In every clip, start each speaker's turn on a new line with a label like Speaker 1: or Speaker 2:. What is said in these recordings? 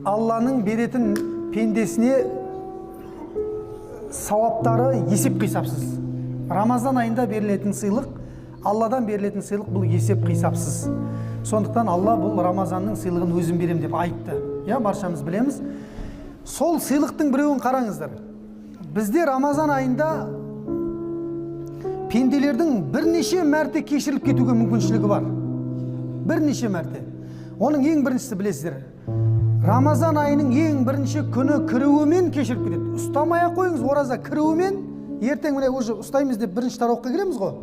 Speaker 1: Алланың беретін пендесіне сауаптары есеп қисапсыз. Рамазан айында берілетін сыйлық, Алладан берілетін сыйлық бұл есеп қисапсыз. Сондықтан Алла бұл Рамазанның сыйлығын өзім берем деп айтты. Я, баршамыз білеміз. Сол сыйлықтың біреуін қараңыздар. Бізде Рамазан айында пенделердің бірнеше мәрте кешіріліп кетуге мүмкіншілігі бар. Бірнеше мәрте. Оның ең біріншісі білесіздер. Рамазан айының ең бірінші күні кіруімен кешіріп кетеді. Ұстамай қойыңыз, ораза кіруімен, ертең міне уже ұстаймыз деп бірінші тарауыққа кіреміз ғой.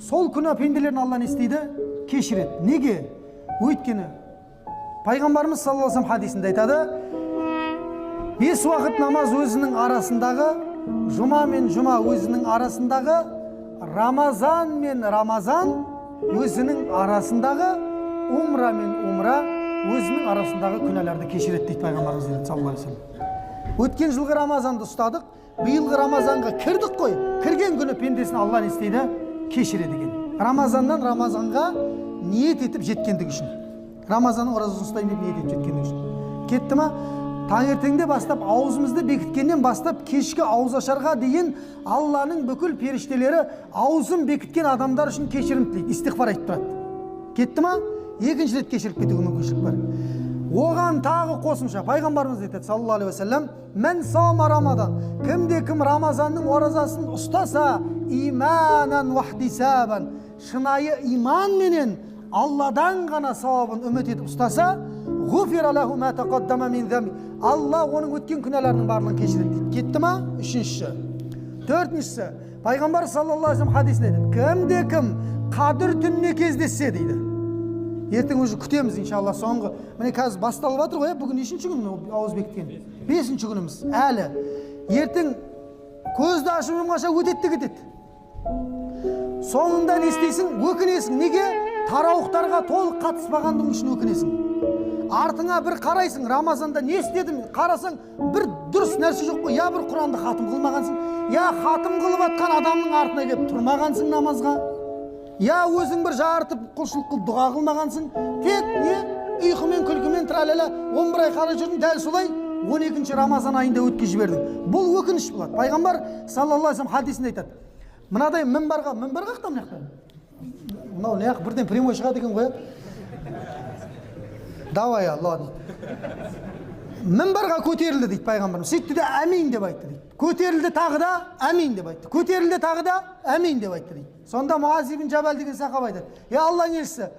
Speaker 1: Сол күні пенделерін Алла не істейді? Кешіреді. Неге? Өйткені пайғамбарымыз саллаллаху алейхи ва саллям хадисінде айтады, 5 уақыт намаз өзінің арасындағы, жұма мен жұма өзінің арасындағы, Рамазан мен Рамазан өзінің арасындағы, умра мен умра өзінің арасындағы күнәларды кешіреді дейді пайғамбарымыз саллаллаху алейхи ва саллям. Өткен жылғы Рамазанды ұстадық, биылғы Рамазанға кірдік қой. Кірген күні пендесін Алла не істейді? Кешіреді екен. Рамазаннан Рамазанға ниет етіп жеткендік үшін. Рамазанның оразасын ұстаймын деп ниет етіп жеткендік үшін. Кетті ма? Таңертеңде бастап, аузымызды бекіткеннен бастап, кешкі ауыз ашарға дейін Алланың бүкіл періштелері аузын бекіткен адамдар үшін кешірім тілейді, истиғфар айтып тұрады. Кетті ма? Екінші рет кешіріп кетуге мүмкіншілік бар. Оған тағы қосымша пайғамбарымыз айтады саллаллаху алейхи ва саллям, "Мен сама Рамадан, кім Рамазанның оразасын ұстаса, иманан вахдисабан, шынайы иман менен Алладан ғана сауабын үміт етіп ұстаса, ғуфира лаху ма тақаддама мин замби, Алла оның өткен күнәларының барлығын кешіреді дейді." Кетті ма? Үшіншісі. Төртіншісі, пайғамбар саллаллаху алейхи ва саллям хадисінде кім қадір түніне кездессе дейді. Ертең уже күтеміз иншалла соңғы. Міне қазір басталып жатыр ғой, бүгін нешінші күн ауыз бекіткен? 5-ші күніміз. Әлі. Ертең көзді ашып жұмғаша өтеді де кетеді. Соңында не істейсің? Өкінесің. Неге? Тарауықтарға толық қатыспағандың үшін өкінесің. Артыңа бір қарайсың, Рамазанда не істедім? Қарасаң, бір дұрыс нәрсе жоқ қой. Я бір Құранды хатым қылмағансың, я хатым қылып атқан адамның артына келіп тұрмағансың намазға. Я өзің бір жартып құлшылық қыл дұға қылмағансың. Тек не? Ұйқымен, күлкімен тралала 11 ай қара жүрдің, дәл солай 12-ші Рамазан айында өткізіп жібердің. Бұл өкініш болады. Пайғамбар саллаллаху алейхи ва саллям хадисінде айтады. Мынадай минбарға қақта мына жақта. Мынау не ақ бірден прямой шығады екен ғой. Давай, ладно. Минбарға көтерілді дейді пайғамбарымыз. Сөйтті де әмин деп айтты дейді. Көтерілді тағы да әмин деп айтты. Көтерілді тағы да әмин деп айтты дейді. Сонда Муаз ибн Жабал деген сахаба айтады, Алланың елшісі,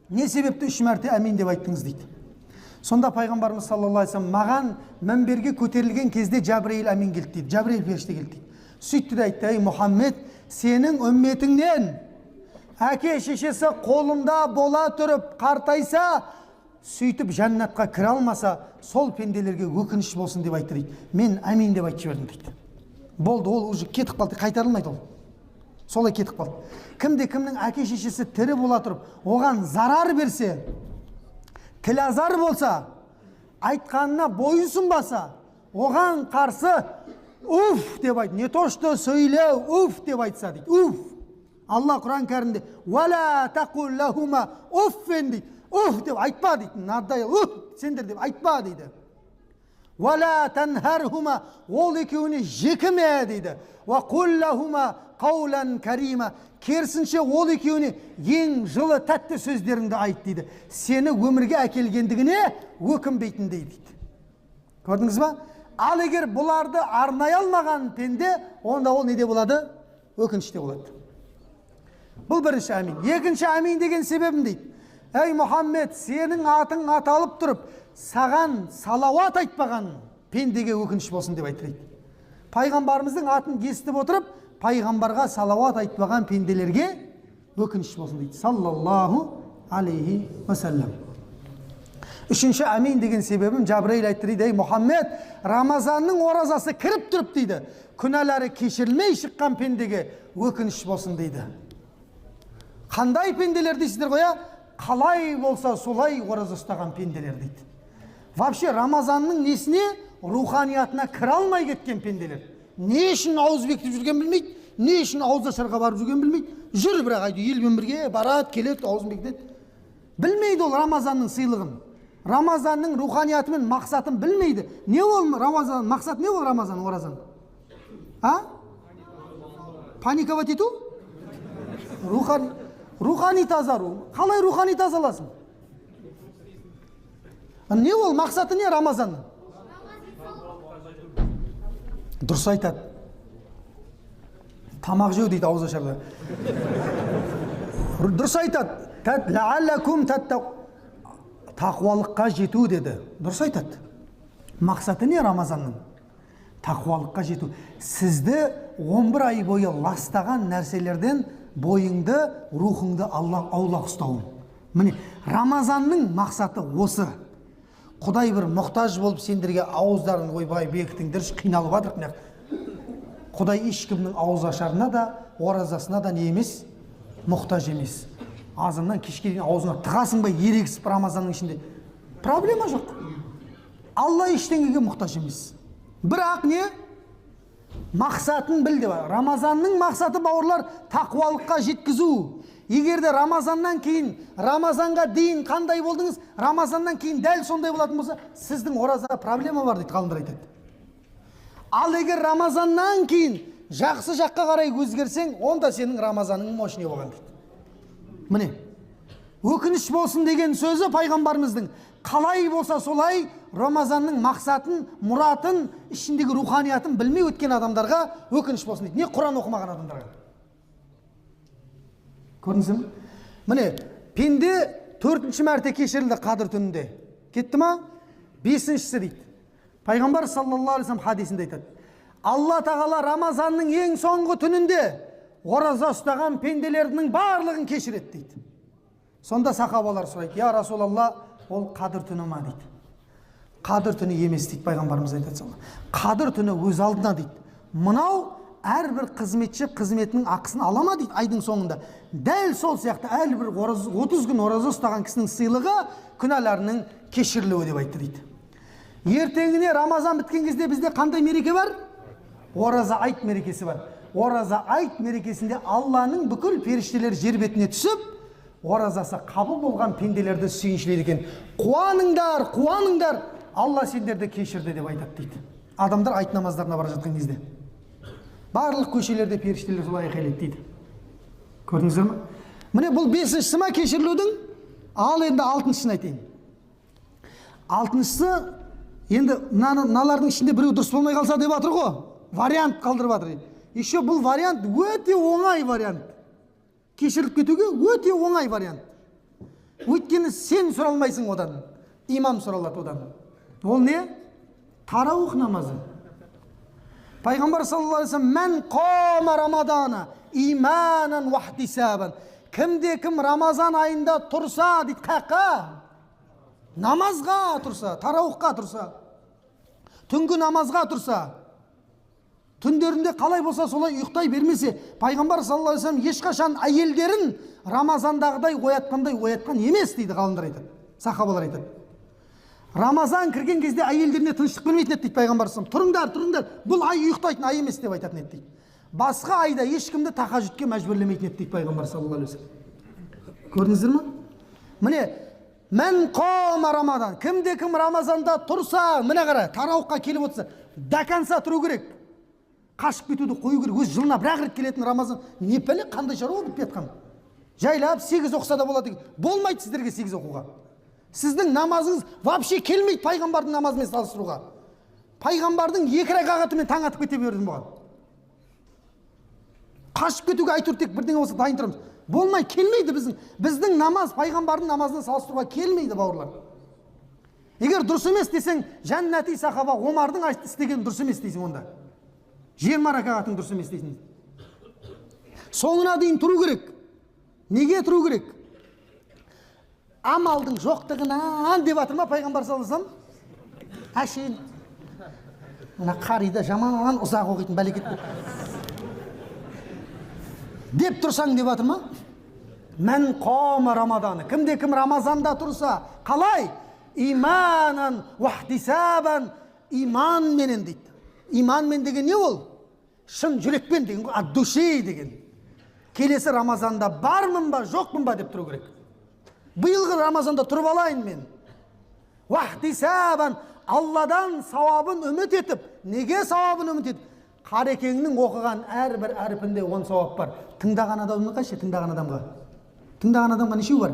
Speaker 1: не себепті 3 мәрте әмин деп айттыңыз дейді. Сонда пайғамбарымыз саллаллаху алейхи ва саллям маған мінберге көтерілген кезде Жабраил әмин келді дейді. Жабраил періште келді дейді. Сөйтті де айтты, ей Мұхаммед, сенің үмметіңнен әке шешесі қолында бола тұрып қартайса, сөйтіп жәннатқа кіре алмаса, сол пенделерге өкініш болсын деп айтты дейді. Мен әмин деп айтып жібердім дейді. Болды, ол уже кетіп қалды, қайтарылмайды ол. Солай кетіп қалды. Кімнің әке шешесі тірі бола тұрып, оған зарар берсе, тілазар болса, айтқанына бойұсынбаса, оған қарсы уф деп айтты. Не то что сөйлеу, уф деп айтса дейді. Уф. Алла Құран кәрімде «Вала тақул лахума уффен» дейді. Уф деп айтпа дейді. Нардай уф сендер деп айтпа дейді. «Вала танхархума» ол екеуіне жекіме дейді. «Ва қул лахума қаулан карима» керісінше ол екеуіне ең жылы тәтті сөздеріңді айт дейді. Сені өмірге әкелгендігіне өкінбейтіндей дейді. Көрдіңіз ба? Ал егер бұларды арнай алмаған пенде, онда ол неде болады? Өкініште болады. Бұл бірінші әмин. Екінші әмин деген себебім дейді. Ей Мұхаммед, сенің атың аталып тұрып, саған салауат айтпаған пендеге өкініш болсын деп айтты дейді. Пайғамбарымыздың атын естіп отырып, пайғамбарға салауат айтпаған пенделерге өкініш болсын дейді. Саллаллаху алейхи ва саллям. Үшінші әмин деген себебім Жабраил айтты дейді, ей Мұхаммед, Рамазанның оразасы кіріп тұрып дейді, күнәлары кешірілмей шыққан пендеге өкініш болсын дейді. Қандай пенделер дейсіздер ғой? Қалай болса солай ораза ұстаған пенделер дейді. Вообще Рамазанның несіне? Руханиятына кіре алмай кеткен пенделер. Не үшін ауыз бекітіп жүрген білмейді, не үшін ауыз ашарға барып жүрген білмейді. Жүр бірақ елмен бірге барады, келеді, ауыз бекітеді. Білмейді ол Рамазанның сыйлығын. Рамазанның руханияты мен мақсатын білмейді. Не ол Рамазан? Мақсат не ол Рамазан, оразан? А? Паниковать ету? Рухани тазару. Қалай рухани тазаласын? Не ол мақсаты не Рамазанның? Дұрыс айтады. Тамақ жеу дейді ауыз ашарда. Дұрыс айтады. Ләалләкум тақуалыққа жету деді. Дұрыс айтады. Мақсаты не Рамазанның? Тақуалыққа жету. Сізді 11 ай бойы ластаған нәрселерден бойыңды, рухыңды аулақ ұстауын. Міне, Рамазанның мақсаты осы. Құдай бір мұқтаж болып сендерге ауыздарын ойбай бекітіңдерші, қиналып жатыр. Құдай ешкімнің ауыз ашарына да, оразасына да не емес, мұқтаж емес. Азаннан кешке дейін аузыңа тығасың ба ерегісіп Рамазанның ішінде? Проблема жоқ. Алла ештеңеге мұқтаж емес. Бірақ не? Мақсатын білді бар. Рамазанның мақсаты, бауырлар, тақуалыққа жеткізу. Егер де Рамазаннан кейін, Рамазанға дейін қандай болдыңыз, Рамазаннан кейін дәл сондай болатын болса, сіздің оразада проблема бар дейді, ғалымдар айтады. Ал егер Рамазаннан кейін жақсы жаққа қарай өзгерсең, онда сенің Рамазаның мощный болған дейді. Міне, өкініш болсын деген сөзі пайғамбарымыздың. Қалай болса солай Рамазанның мақсатын, мұратын, ішіндегі руханиятын білмей өткен адамдарға өкініш болсын дейді. Не Құран оқымаған адамдарға? Көрдіңіз бе? Міне, пенде 4-ші мәрте кешірілді Қадір түнінде. Кетті ма? 5-шісі дейді. Пайғамбар саллаллаху алейхи вассалам хадисінде айтады. Алла тағала Рамазанның ең соңғы түнінде ораза ұстаған пенделердің барлығын кешіреді дейді. Сонда сахабалар сұрайды: "Я Расулалла, ол Қадір түні ма?" дейді. Қадір түні емес дейді, пайғамбарымыз айтады. Қадір түні өз алдына дейді. Мынау әрбір қызметші қызметінің ақысын ала ма дейді айдың соңында. Дәл сол сияқты әрбір 30 күн ораза ұстаған кісінің сыйлығы күнәларының кешірілуі деп айтты дейді. Ертеңіне Рамазан біткен кезде бізде қандай мереке бар? Ораза айт мерекесі бар. Ораза айт мерекесінде Алланың бүкіл періштелер жер бетіне түсіп, оразасы қабыл болған пенделерді сүйіншілейді екен. Қуаныңдар, қуаныңдар, Алла сендерді кешірді деп айтады дейді. Адамдар айт намаздарына бара жатқан кезде. Барлық көшелерде періштелер солай айқайлайды дейді. Көрдіңіздер ме? Міне бұл 5-шісі ма кешірілудің? Ал енді 6-шысын айтайын. 6-шысы, енді мыналардың ішінде біреу дұрыс болмай қалса деп жатыр ғой. Вариант қалдырып жатыр. Еще бұл вариант өте оңай вариант. Кешіріліп кетуге өте оңай вариант. Өйткені сен сұралмайсың одан. Имам сұралады одан. Ол не? Тараух намазы. Пайғамбар саллаллаху алейхи вассалам: "Мен қома Рамадана иманан ва ихтисабан." Кімде-кім Рамазан айында тұрса дейді, қаққа? Намазға тұрса, тараухқа тұрса, түнгі намазға тұрса, түндерінде қалай болса солай ұйықтай бермесе, пайғамбар саллаллаху алейхи вассалам ешқашан әйелдерін Рамазандағыдай оятқан емес дейді, ғалымдар айтады, сахабалар айтады. Рамазан кірген кезде әйелдеріне тыныштық бермейтін еді дейді пайғамбар саллаллаху алейхи вассалам. Тұрыңдар, бұл ай ұйықтайтын ай емес деп айтатын еді дейді. Басқа айда ешкімді тахажжудке мәжбүрлемейтін еді дейді пайғамбар саллаллаху алейхи вассалам. Көрдіңіздер ме? Міне, "Мен қома Рамадан", кімде-кім Рамазанда тұрса, міне қара, тараухқа келіп отырса, даканса тұру керек. Қашып кетуді қою керек. Өз жылына бір-ақ рет келетін Рамазан не пәле, қандай шаруа бітіп жатқан. Жайлап 8 оқса да болады. Болмайды сіздерге 8 оқуға. Сіздің намазыңыз вообще келмейді пайғамбардың намазымен салыстыруға. Пайғамбардың 2 рәкағатымен таң атып кете бердім бұған. Қашып кетуге айтыр тек бірдеңе болса дайын тұрамыз. Болмай, келмейді біздің намаз пайғамбардың намазына салыстыруға келмейді, бауырлар. Егер дұрыс емес десең, жәннати сахаба Омардың істеген дұрыс емес дейсің онда. 20 рәкағатың дұрыс емес дейсің. Соңына дейін тұру керек. Неге тұру керек? Амалдың жоқтығынан деп жатыр ма пайғамбар саллаллаху алейхи вассалам? Әшейін мына қарида жаман ұзақ оқитын бәлекет деп тұрсаң деп жатыр ма? Мен қома Рамаданы, кімде-кім Рамазанда тұрса, қалай? Иманан ва ихтисабан, иманменен дейді. Иманмен деген не ол? Шын жүрекпен деген, ад-души деген. Келесі Рамазанда бармын ба, жоқпын ба деп тұру керек. Биылғы Рамазанда тұрып алайын мен. Вахтисабан, Алладан сауабын үміт етіп. Неге сауабын үміт етіп? Қарекеңнің оқыған әрбір әрпінде 10 сауап бар. Тыңдаған адамға қанша? Тыңдаған адамға. Тыңдаған адамға нешеу бар?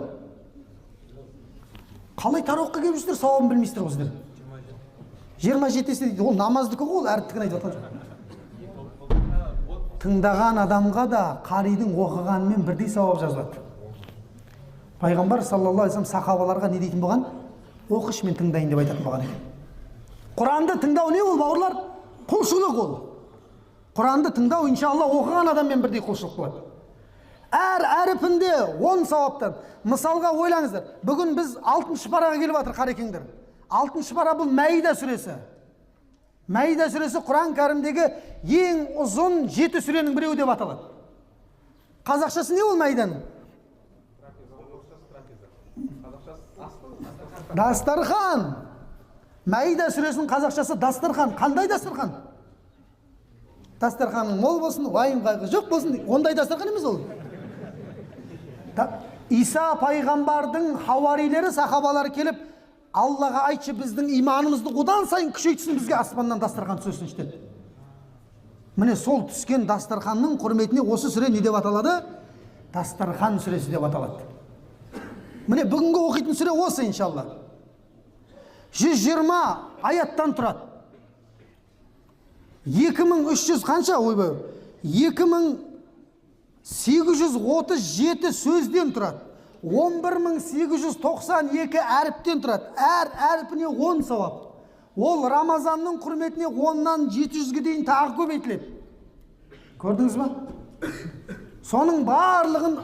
Speaker 1: Қалай тарауққа келіп жүрсіздер, сауабын білмейсіздер осыздар. 27-есі дейді, ол намаздікі ғой, ол әріптігін айтып жатқан жоқ. Тыңдаған адамға да қаридың оқығанымен бірдей сауап жазылады. Пайғамбар саллаллаху алейхи вассалам сахабаларға не дейтін болған? Оқыш, мен тыңдайын деп айтатын болған екен. Құранды тыңдау не ол, бауырлар? Құлшылық ол. Құранды тыңдау, иншалла, оқыған адаммен бірдей құлшылық болады. Әр әріпінде 10 сауаптан. Мысалға ойлаңыздар, бүгін біз 6-шы параға келіп жатыр, қарекеңдер. 6-шы пара бұл Мәида сүресі. Мәида сүресі Құран кәрімдегі ең ұзын 7 сүренің біреуі деп аталады. Қазақшасы не ол Мәиданың? Дастархан. Мәида сүресінің қазақшасы дастархан. Қандай дастархан? Дастарханың мол болсын, уайым қайғы жоқ болсын. Ондай дастархан емес ол. Иса пайғамбардың хауарилері, сахабалары келіп, Аллаға айтшы, біздің иманымызды одан сайын күшейтсін, бізге аспаннан дастархан түсірсін деді. Міне сол түскен дастарханның құрметіне осы сүре не деп аталады? Дастархан сүресі деп аталады. Міне бүгінгі оқитын сүре осы, иншалла. 120 аяттан тұрады. 2300 қанша? Ойбай. 2837 сөзден тұрады. 11892 әріптен тұрады. Әр әріпіне 10 сауап. Ол Рамазанның құрметіне 10-нан 700-ге дейін тағы көбейтіледі. Көрдіңіз ба? Соның барлығын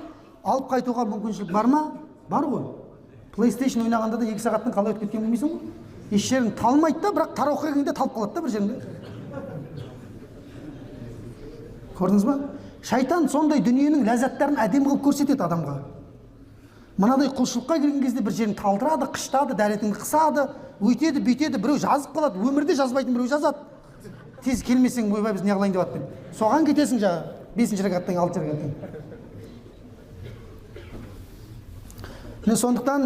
Speaker 1: алып қайтуға мүмкіншілік бар ма? Бар ғой. PlayStation ойнағанда да 2 сағаттың қалай өтіп кеткен білмейсің ғой? Еш жерің талмайды да, бірақ тарауға келгенде талып қалады да бір жеріңде. Көрдіңіз ба? Шайтан сондай дүниенің ләззаттарын әдемі қылып көрсетеді адамға. Мынадай құлшылыққа келген кезде бір жерін талдырады, қыштады, дәретіңді қысады, өйтеді, бүйтеді, біреу жазып қалады, өмірде жазбайтын біреу жазады. Тез келмесең, ойбай, біз не қылайын деп атпен. Соған кетесің жаңа, 5-ші рәкаттан 6-ші рәкаттан. Сондықтан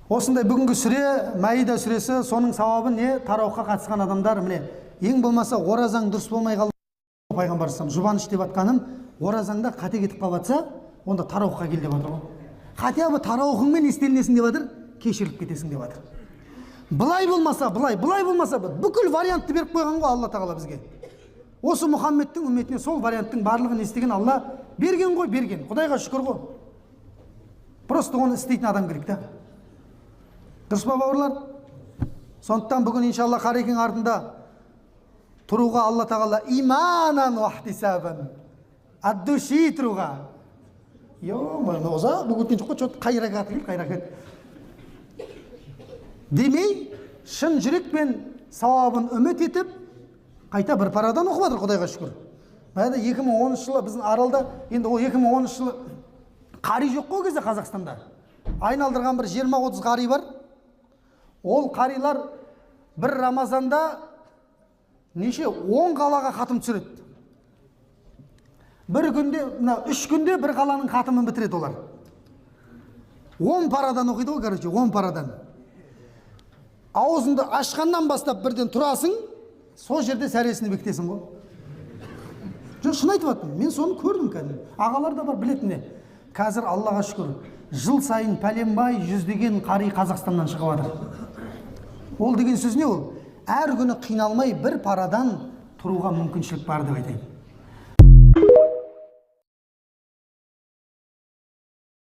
Speaker 1: осындай бүгінгі сүре, Мәида сүресі, соның сауабы не? Тарауққа қатысқан адамдар, міне, ең болмаса оразаң дұрыс болмай қалды. Пайғамбар жұбаныш деп атқаным, оразаңда қате кетіп қалатса, онда тарауққа кел деп атыр ғой. Хотя бы тарауқыңмен естелінесің деп атыр, кешіріліп кетесің деп атыр. Бұлай болмаса, бұлай болмаса, бүкіл вариантты беріп қойған ғой Алла тағала бізге. Осы Мұхаммедтің үмметіне сол варианттың барлығын естеген Алла берген ғой, берген. Құдайға шүкір ғой. Просто оны істейтін адам керек та. Дұрыс па, бауырлар? Сондықтан бүгін иншалла қарекең артында тұруға Алла тағала иманан вахтисабан. От души тұруға. Ұзақ бұл өткен жоқ қой, қайрақат кел, қайрақат. Демей, шын жүрекпен сауабын үміт етіп, қайта бір парадан оқып жатыр, Құдайға шүкір. Баяғыда 2010 жылы біздің аралда, енді ол 2010 жылы қари жоқ қой кезде Қазақстанда. Айналдырған бір 20-30 қари бар. Ол қарилар бір Рамазанда неше 10 қалаға хатым түсіреді. Бір күнде, 3 күнде бір қаланың хатымын бітіреді олар. 10 парадан оқиды ғой, короче, 10 парадан. Аузыңды ашқаннан бастап бірден тұрасың, сол жерде сәресіне бекітесің ғой. Жоқ, шын айтып жатырмын, мен соны көрдім кәдімгі. Ағалар да бар білетіне. Қазір Аллаға шүкір, жыл сайын пәленбай жүздеген қари Қазақстаннан шығып жатыр. Ол деген сөз не ол? Әр күні қиналмай бір парадан тұруға мүмкіншілік бар деп айтайын.